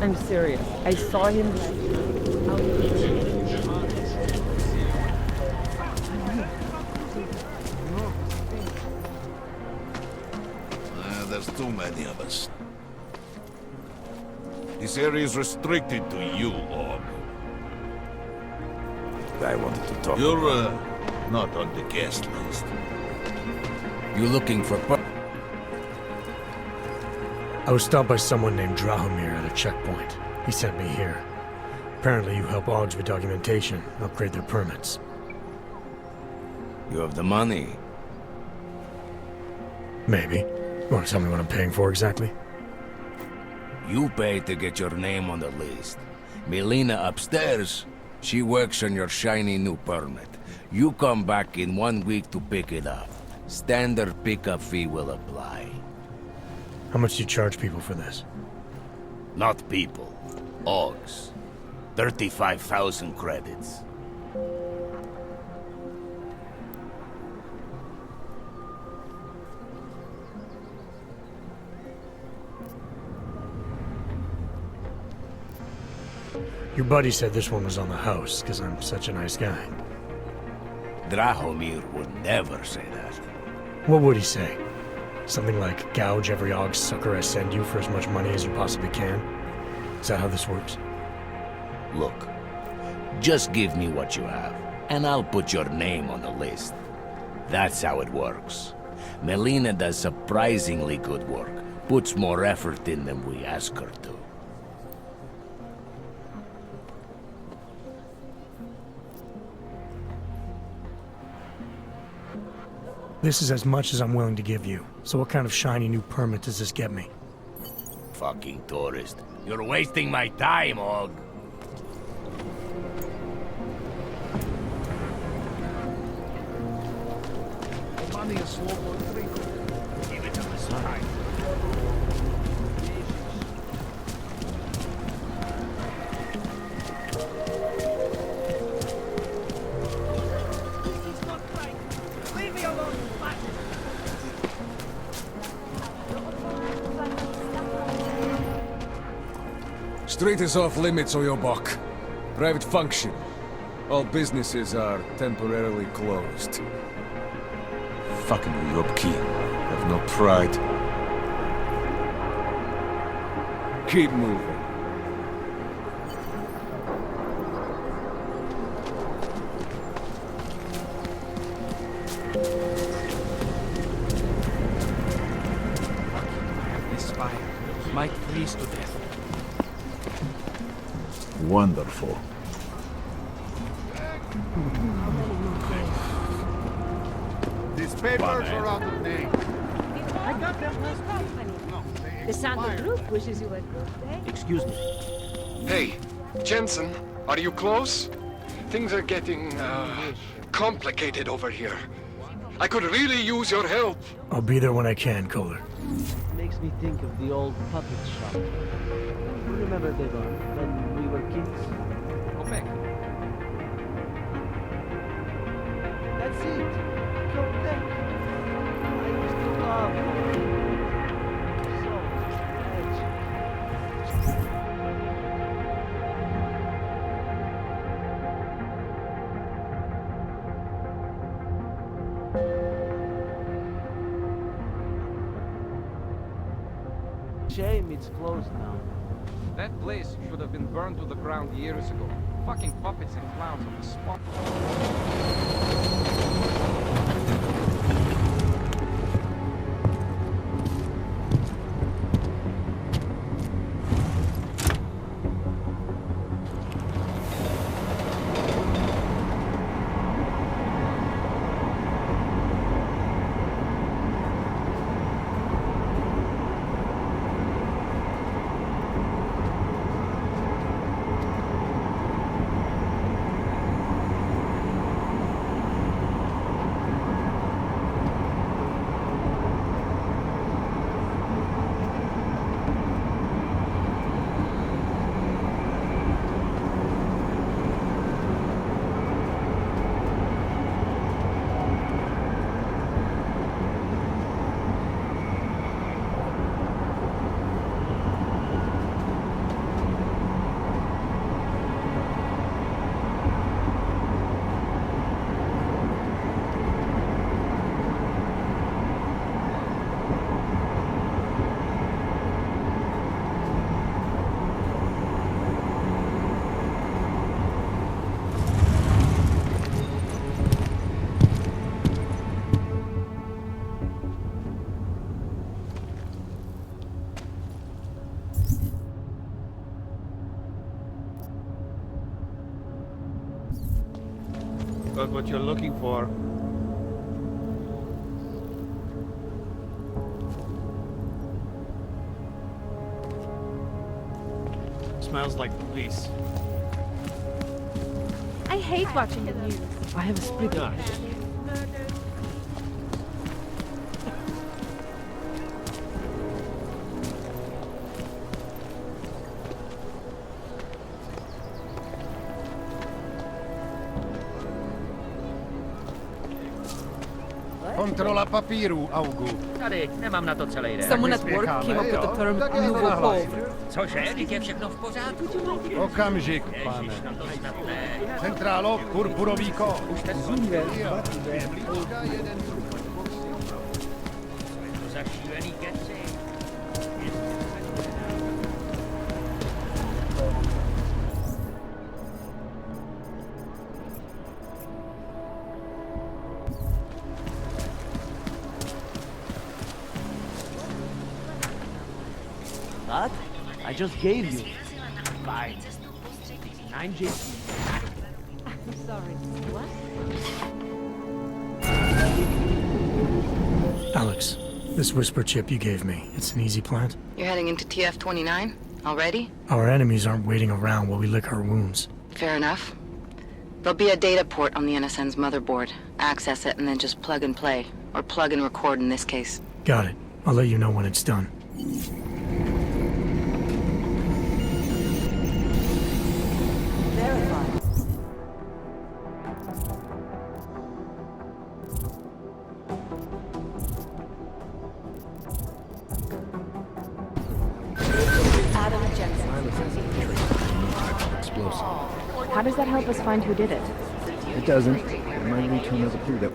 I'm serious. I saw him out. There's too many of us. This area is restricted to you, Og. I wanted to talk. You're, not on the guest list. You looking for I was stopped by someone named Drahomir at a checkpoint. He sent me here. Apparently you help Augs with documentation, upgrade their permits. You have the money. Maybe. Want to tell me what I'm paying for exactly? You pay to get your name on the list. Melina upstairs, she works on your shiny new permit. You come back in 1 week to pick it up. Standard pickup fee will apply. How much do you charge people for this? Not people. Augs. 35,000 credits. Your buddy said this one was on the house, because I'm such a nice guy. Drahomir would never say that. What would he say? Something like, gouge every Aug sucker I send you for as much money as you possibly can? Is that how this works? Look, just give me what you have, and I'll put your name on the list. That's how it works. Melina does surprisingly good work, puts more effort in than we ask her to. This is as much as I'm willing to give you. So what kind of shiny new permit does this get me? Fucking tourist. You're wasting my time, Og. Money is slow for drink. Give it to the side. Street is off limits, Oyobok. Private function. All businesses are temporarily closed. Fucking Uyobki. Have no pride. Keep moving. This fire might freeze to death. Wonderful. These papers are out of date. I got them last week. The Santa Group wishes you a good day. Excuse me. Hey, Jensen, are you close? Things are getting, complicated over here. I could really use your help. I'll be there when I can, Kohler. Makes me think of the old puppet shop. You remember, Devon, when we were kids? Go back. That's it. Go back. I used to love you. So much. Shame it's closed now. That place should have been burned to the ground years ago. Fucking puppets and clowns on the spot. Got what you're looking for. Smells like police. I hate watching the news. I have a split. Kontrola papíru, Augu. Tady, nemám na to celý den. Someone at work came up with the term nouveau pauvre. Cože, teď je všechno v pořádku? Okamžik, pane. Ježiš, na to snad ne. Centrálo, purpurový kód. Už ten za šílený keci. What? I just gave you. Fine. 9 JP. I'm sorry. What? Alex, this whisper chip you gave me, it's an easy plant? You're heading into TF-29? Already? Our enemies aren't waiting around while we lick our wounds. Fair enough. There'll be a data port on the NSN's motherboard. Access it and then just plug and play. Or plug and record in this case. Got it. I'll let you know when it's done. How does that help us find who did it? It doesn't. It might lead to another clue that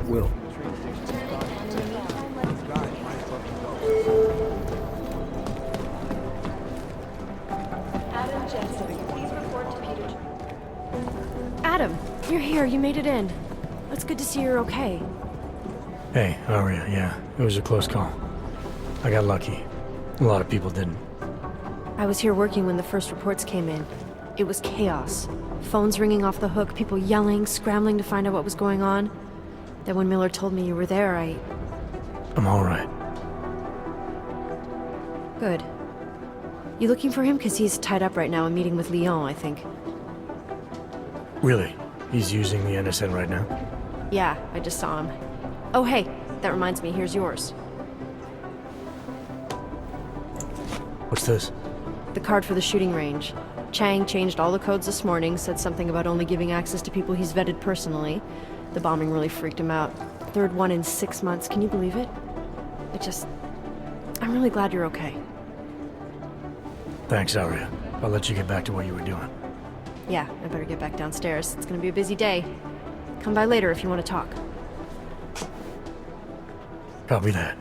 will. Adam, you're here. You made it in. It's good to see you're okay. Hey, Aria, yeah, it was a close call. I got lucky. A lot of people didn't. I was here working when the first reports came in. It was chaos. Phones ringing off the hook, people yelling, scrambling to find out what was going on. Then when Miller told me you were there, I'm all right. Good. You looking for him? Because he's tied up right now and meeting with Lyon, I think. Really? He's using the NSN right now? Yeah, I just saw him. Oh, hey, that reminds me, here's yours. What's this? The card for the shooting range. Chang changed all the codes this morning, said something about only giving access to people he's vetted personally. The bombing really freaked him out. Third one in 6 months, can you believe it? I'm really glad you're okay. Thanks, Aria. I'll let you get back to what you were doing. Yeah, I better get back downstairs. It's gonna be a busy day. Come by later if you want to talk. Copy that.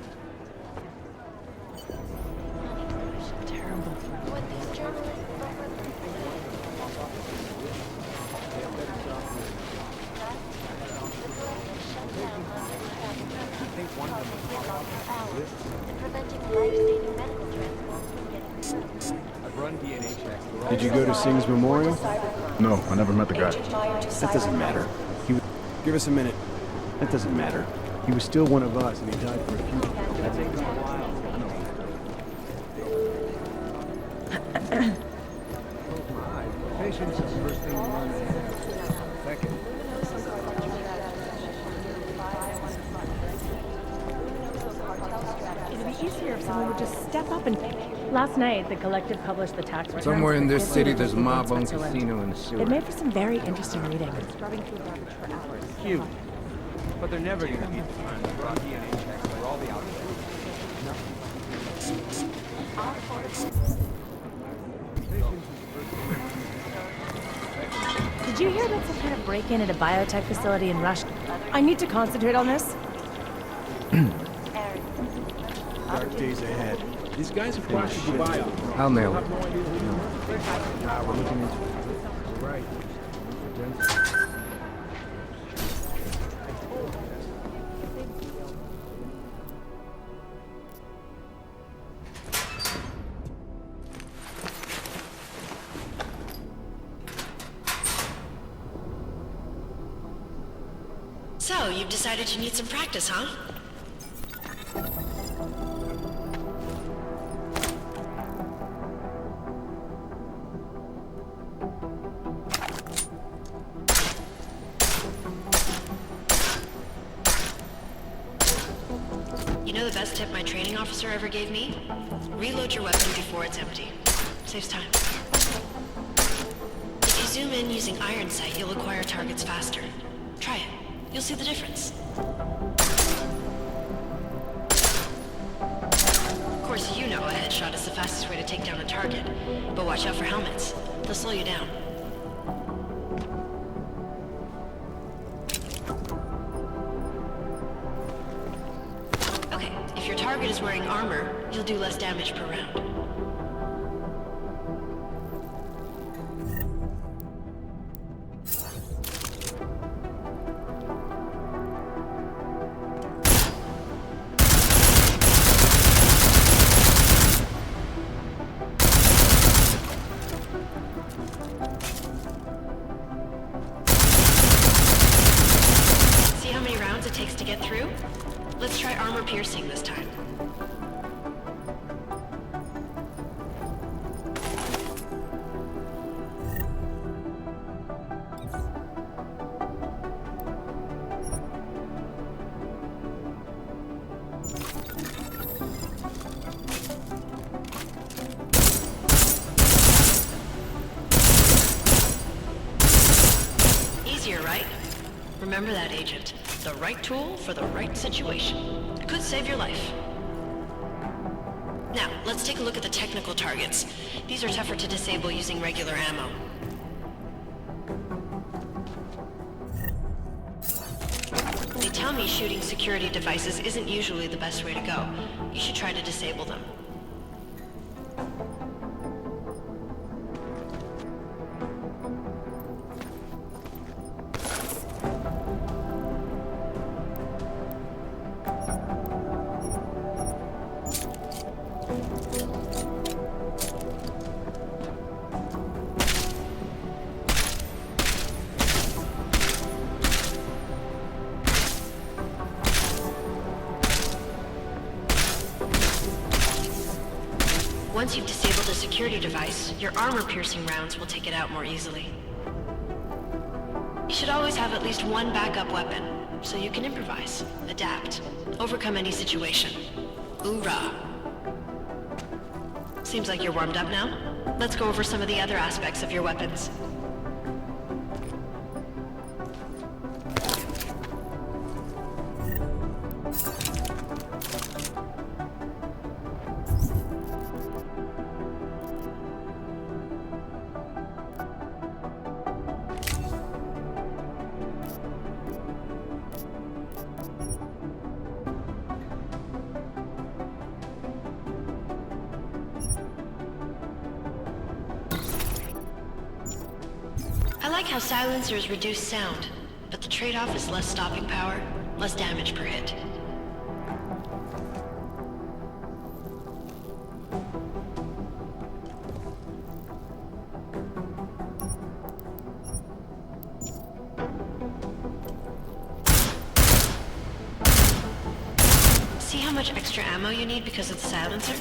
Did you go to Singh's memorial? No, I never met the guy. That doesn't matter. Give us a minute. That doesn't matter. He was still one of us, and he died for a few. That takes a while. Patience is the first thing you learn. Second. It'd be easier if someone would just step up and... Last night, the Collective published the tax returns. Somewhere in this for city, there's a mob on Switzerland. casino and sewer. It made for some very interesting reading. Scrubbing through garbage for hours. Cute. But they're never gonna be fun. Run DNA checks for all the outfits. Did you hear about some kind of break-in at a biotech facility in Rush? I need to concentrate on this. Dark days ahead. These guys have crossed Dubai. I'll nail it. Nah, we're looking into it. Right. So, you've decided you need some practice, huh? You know the best tip my training officer ever gave me? Reload your weapon before it's empty. Saves time. If you zoom in using iron sight, you'll acquire targets faster. Try it. You'll see the difference. Of course, you know a headshot is the fastest way to take down a target, but watch out for helmets. They'll slow you down. Okay, if your target is wearing armor, you'll do less damage per round. See how many rounds it takes to get through? Let's try armor piercing this time. Easier, right? Remember that, Agent. The right tool for the right situation. Could save your life. Now, let's take a look at the technical targets. These are tougher to disable using regular ammo. They tell me shooting security devices isn't usually the best way to go. You should try to disable them. Once you've disabled a security device, your armor-piercing rounds will take it out more easily. You should always have at least one backup weapon, so you can improvise, adapt, overcome any situation. Hoorah! Seems like you're warmed up now. Let's go over some of the other aspects of your weapons. I like how silencers reduce sound, but the trade-off is less stopping power, less damage per hit. See how much extra ammo you need because of the silencer?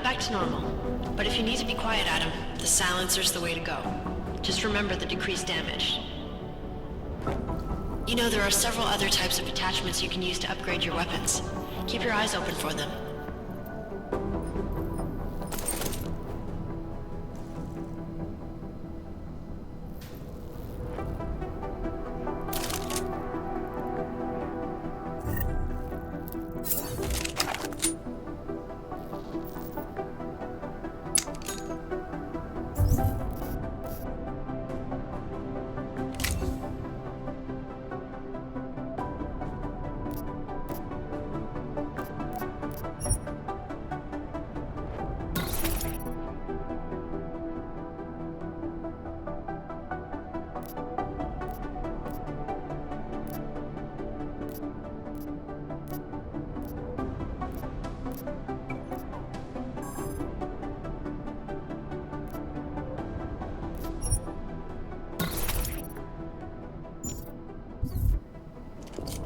Back to normal. But if you need to be quiet, Adam, the silencer's the way to go. Just remember the decreased damage. You know, there are several other types of attachments you can use to upgrade your weapons. Keep your eyes open for them.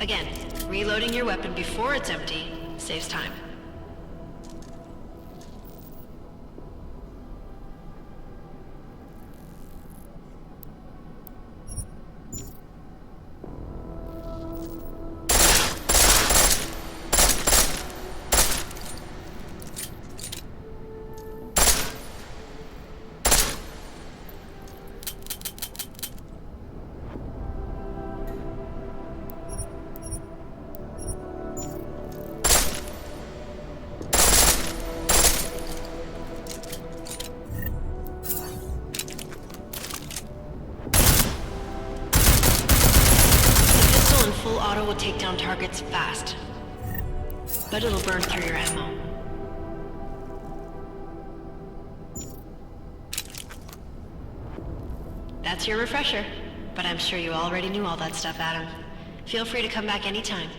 Again, reloading your weapon before it's empty saves time. Full auto will take down targets fast, but it'll burn through your ammo. That's your refresher, but I'm sure you already knew all that stuff, Adam. Feel free to come back anytime.